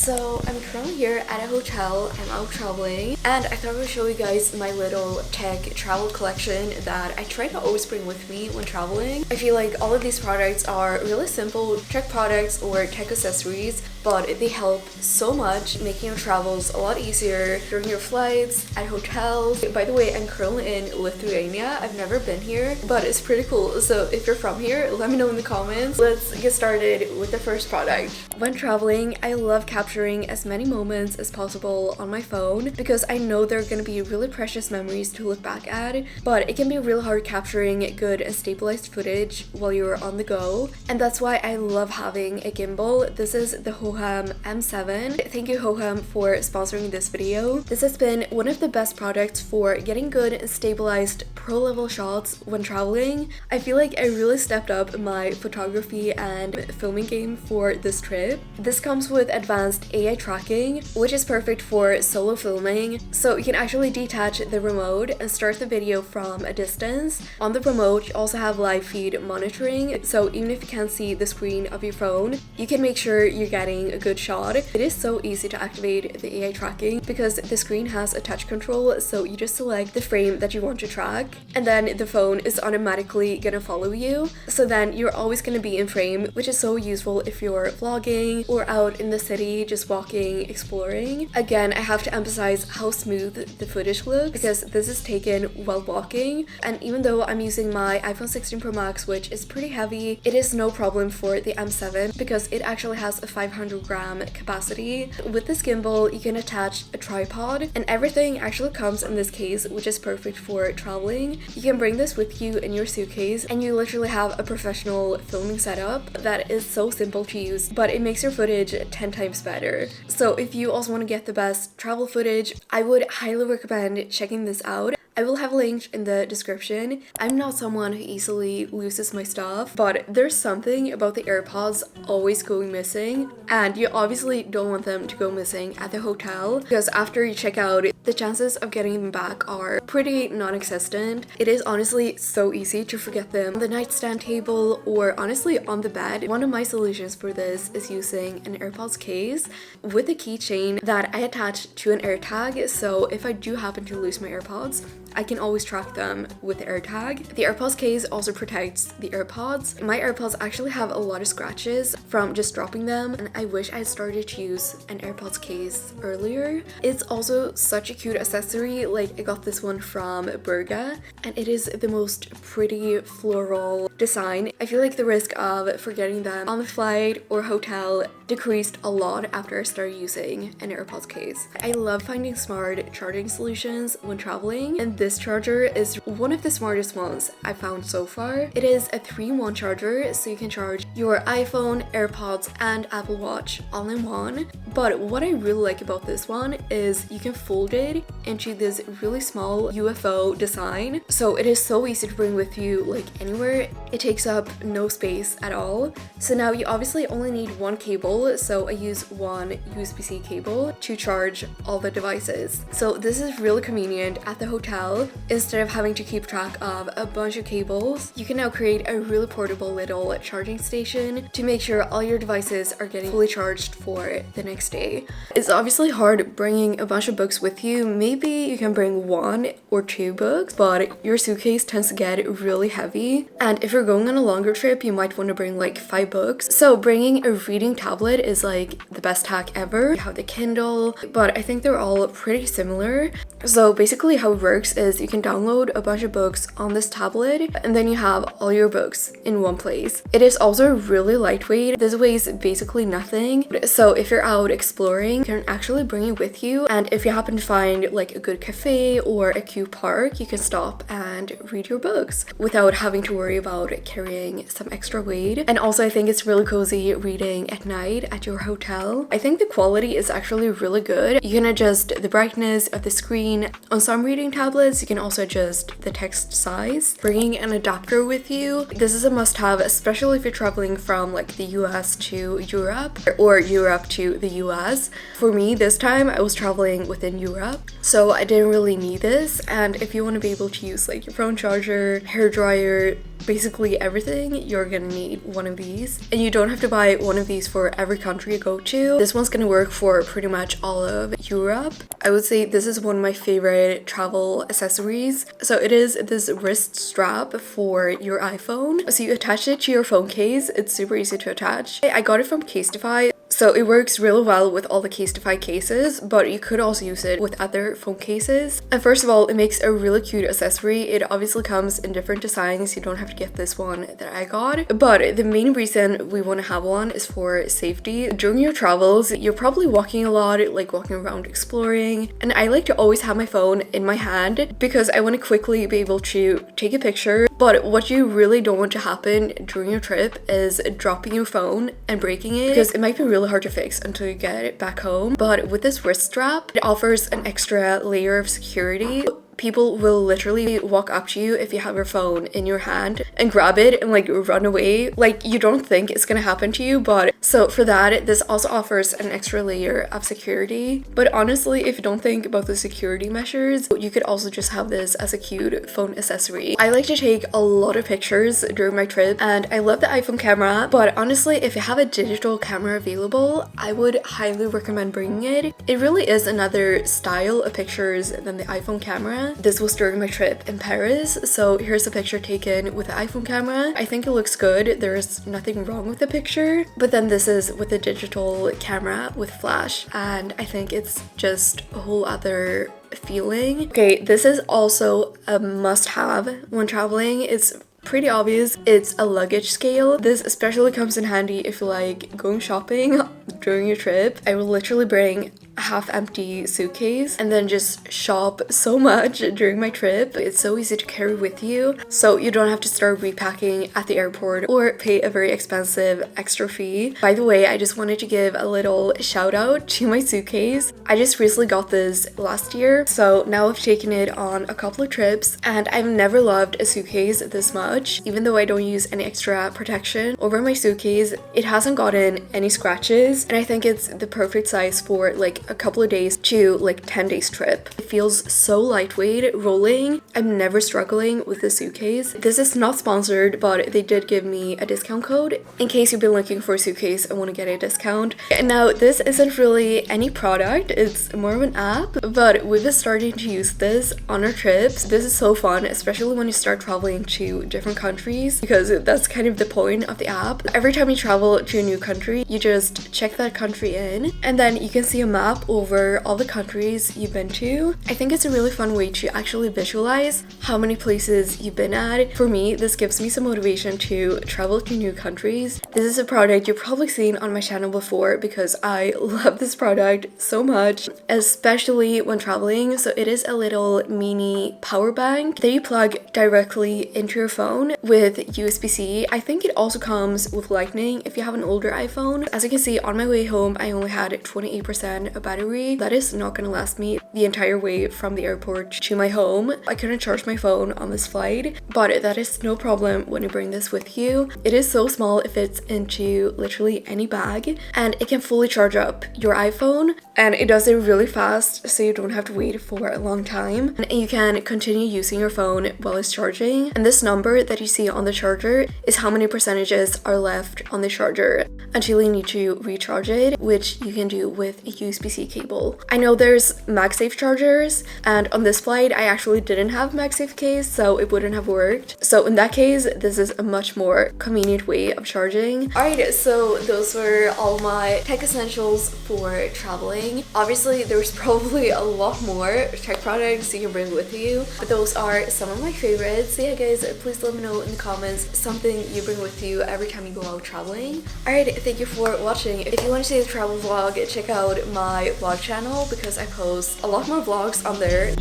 So I'm currently here at a hotel. I'm out traveling and I thought I would show you guys my little tech travel collection that I try to always bring with me when traveling. I feel like all of these products are really simple tech products or tech accessories, but they help so much, making your travels a lot easier during your flights, at hotels. By the way, I'm currently in Lithuania. I've never been here, but it's pretty cool. So if you're from here, let me know in the comments. Let's get started with the first product. When traveling, I love capturing as many moments as possible on my phone because I know they're gonna be really precious memories to look back at, but it can be really hard capturing good and stabilized footage while you're on the go, and that's why I love having a gimbal. This is the Hohem M7. Thank you Hohem for sponsoring this video. This has been one of the best products for getting good and stabilized pro level shots when traveling. I feel like I really stepped up my photography and filming game for this trip. This comes with advanced AI tracking, which is perfect for solo filming, so you can actually detach the remote and start the video from a distance. On the remote, you also have live feed monitoring, so even if you can't see the screen of your phone, you can make sure you're getting a good shot. It is so easy to activate the AI tracking because the screen has a touch control, so you just select the frame that you want to track, and then the phone is automatically gonna follow you, so then you're always gonna be in frame, which is so useful if you're vlogging or out in the city just walking, exploring. Again, I have to emphasize how smooth the footage looks because this is taken while walking, and even though I'm using my iPhone 16 Pro Max, which is pretty heavy, it is no problem for the M7 because it actually has a 500-gram capacity. With this gimbal, you can attach a tripod, and everything actually comes in this case, which is perfect for traveling. You can bring this with you in your suitcase, and you literally have a professional filming setup that is so simple to use, but it makes your footage 10 times better. So if you also want to get the best travel footage, I would highly recommend checking this out. I will have a link in the description. I'm not someone who easily loses my stuff, but there's something about the AirPods always going missing, and you obviously don't want them to go missing at the hotel because after you check out, the chances of getting them back are pretty non-existent. It is honestly so easy to forget them on the nightstand table or honestly on the bed. One of my solutions for this is using an AirPods case with a keychain that I attach to an AirTag, so if I do happen to lose my AirPods, I can always track them with the AirTag. The AirPods case also protects the AirPods. My AirPods actually have a lot of scratches from just dropping them, and I wish I had started to use an AirPods case earlier. It's also such a cute accessory. Like, I got this one from Berga, and it is the most pretty floral design. I feel like the risk of forgetting them on the flight or hotel decreased a lot after I started using an AirPods case. I love finding smart charging solutions when traveling, and this charger is one of the smartest ones I've found so far. It is a 3-in-1 charger, so you can charge your iPhone, AirPods, and Apple Watch all in one. But what I really like about this one is you can fold it into this really small UFO design, so it is so easy to bring with you like anywhere. It takes up no space at all. So now you obviously only need one cable, so I use one USB-C cable to charge all the devices. So this is really convenient at the hotel. Instead of having to keep track of a bunch of cables, you can now create a really portable little charging station to make sure all your devices are getting fully charged for the next day. It's obviously hard bringing a bunch of books with you. Maybe you can bring 1 or 2 books, but your suitcase tends to get really heavy, and if you're going on a longer trip, you might want to bring like 5 books. So bringing a reading tablet is like the best hack ever. You have the Kindle, but I think they're all pretty similar. So basically how it works is you can download a bunch of books on this tablet, and then you have all your books in one place. It is also really lightweight. This weighs basically nothing, so if you're out exploring, you can actually bring it with you, and if you happen to find like a good cafe or a cute park, you can stop and read your books without having to worry about carrying some extra weight. And also I think it's really cozy reading at night at your hotel. I think the quality is actually really good. You can adjust the brightness of the screen. On some reading tablets, you can also adjust the text size. Bringing an adapter with you, this is a must-have, especially if you're traveling from like the US to Europe or Europe to the US. For me this time I was traveling within Europe, so I didn't really need this. And if you want to be able to use like your phone charger, hair dryer, basically everything, you're gonna need one of these. And you don't have to buy one of these for every country you go to. This one's gonna work for pretty much all of Europe. I would say this is one of my favorite travel accessories. So it is this wrist strap for your iPhone. So you attach it to your phone case. It's super easy to attach. I got it from Casetify. So it works really well with all the Casetify cases, but you could also use it with other phone cases. And first of all, it makes a really cute accessory. It obviously comes in different designs. You don't have to get this one that I got. But the main reason we want to have one is for safety. During your travels, you're probably walking a lot, like walking around exploring. And I like to always have my phone in my hand because I want to quickly be able to take a picture. But what you really don't want to happen during your trip is dropping your phone and breaking it, because it might be really hard to fix until you get it back home. But with this wrist strap, it offers an extra layer of security. People will literally walk up to you if you have your phone in your hand and grab it and like run away. Like, you don't think it's gonna happen to you, but so for that, this also offers an extra layer of security. But honestly, if you don't think about the security measures, you could also just have this as a cute phone accessory. I like to take a lot of pictures during my trip, and I love the iPhone camera, but honestly, if you have a digital camera available, I would highly recommend bringing it. It really is another style of pictures than the iPhone camera. This was during my trip in Paris, so here's a picture taken with the iPhone camera. I think it looks good. There's nothing wrong with the picture, but then this is with a digital camera with flash, and I think it's just a whole other feeling. Okay, this is also a must-have when traveling. It's pretty obvious. It's a luggage scale. This especially comes in handy if you like going shopping during your trip. I will literally bring a half-empty suitcase and then just shop so much during my trip. It's so easy to carry with you, so you don't have to start repacking at the airport or pay a very expensive extra fee. By the way, I just wanted to give a little shout out to my suitcase. I just recently got this last year, so now I've taken it on a couple of trips, and I've never loved a suitcase this much. Even though I don't use any extra protection over my suitcase, it hasn't gotten any scratches, and I think it's the perfect size for like a couple of days to like 10 days trip. It feels so lightweight, rolling. I'm never struggling with the suitcase. This is not sponsored, but they did give me a discount code in case you've been looking for a suitcase and want to get a discount. And now this isn't really any product, it's more of an app, but we've been starting to use this on our trips. This is so fun, especially when you start traveling to different countries, because that's kind of the point of the app. Every time you travel to a new country, you just check that country in, and then you can see a map over all the countries you've been to. I think it's a really fun way to actually visualize how many places you've been at. For me, this gives me some motivation to travel to new countries. This is a product you've probably seen on my channel before because I love this product so much, especially when traveling. So it is a little mini power bank that you plug directly into your phone with USB-C. I think it also comes with Lightning if you have an older iPhone. As you can see, on my way home, I only had 28% battery. That is not gonna last me the entire way from the airport to my home. I couldn't charge my phone on this flight, but that is no problem when you bring this with you. It is so small, it fits into literally any bag, and it can fully charge up your iPhone, and it does it really fast, so you don't have to wait for a long time, and you can continue using your phone while it's charging. And this number that you see on the charger is how many percentages are left on the charger until you need to recharge it, which you can do with a USB-C cable. I know there's MagSafe chargers, and on this flight I actually didn't have MagSafe case, so it wouldn't have worked. So in that case, this is a much more convenient way of charging. Alright, so those were all my tech essentials for traveling. Obviously there's probably a lot more tech products you can bring with you, but those are some of my favorites. So yeah guys, please let me know in the comments something you bring with you every time you go out traveling. Alright, thank you for watching. If you want to see the travel vlog, check out my vlog channel because I post a lot more vlogs on there.